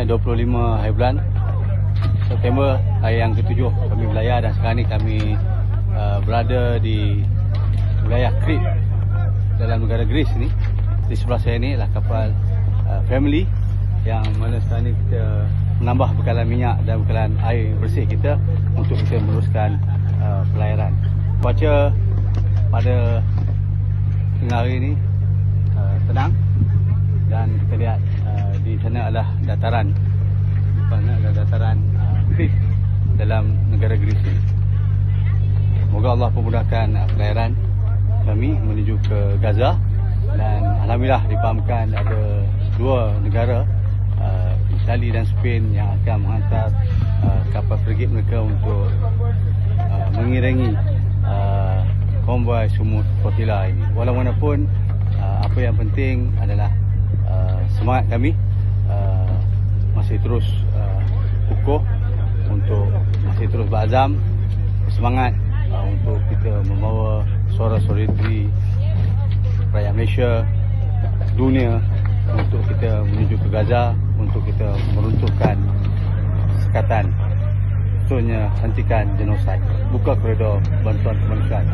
tepatnya 25 hari bulan September, hari yang ke-7 kami berlayar, dan sekarang ni kami berada di wilayah Crete dalam negara Greece ni. Di sebelah saya ni adalah kapal Family, yang mana sekarang ni kita menambah bekalan minyak dan bekalan air bersih kita untuk kita meneruskan pelayaran. Cuaca pada tengah hari ni tenang, dan kita lihat di sana adalah dataran, di sana adalah dataran Crete dalam negara Greece ini. Semoga Allah memudahkan pelayaran kami menuju ke Gaza, dan alhamdulillah dipahamkan ada dua negara, Itali dan Spain, yang akan menghantar kapal frigate mereka untuk mengiringi konvoi Sumut Flotilla ini. Walaupun apa yang penting adalah semangat kami masih terus kukuh untuk masih terus berazam, semangat untuk kita membawa suara solidariti rakyat Malaysia, dunia, untuk kita menuju ke Gaza, untuk kita meruntuhkan sekatan, contohnya hentikan genosid, buka koridor bantuan kemanusiaan.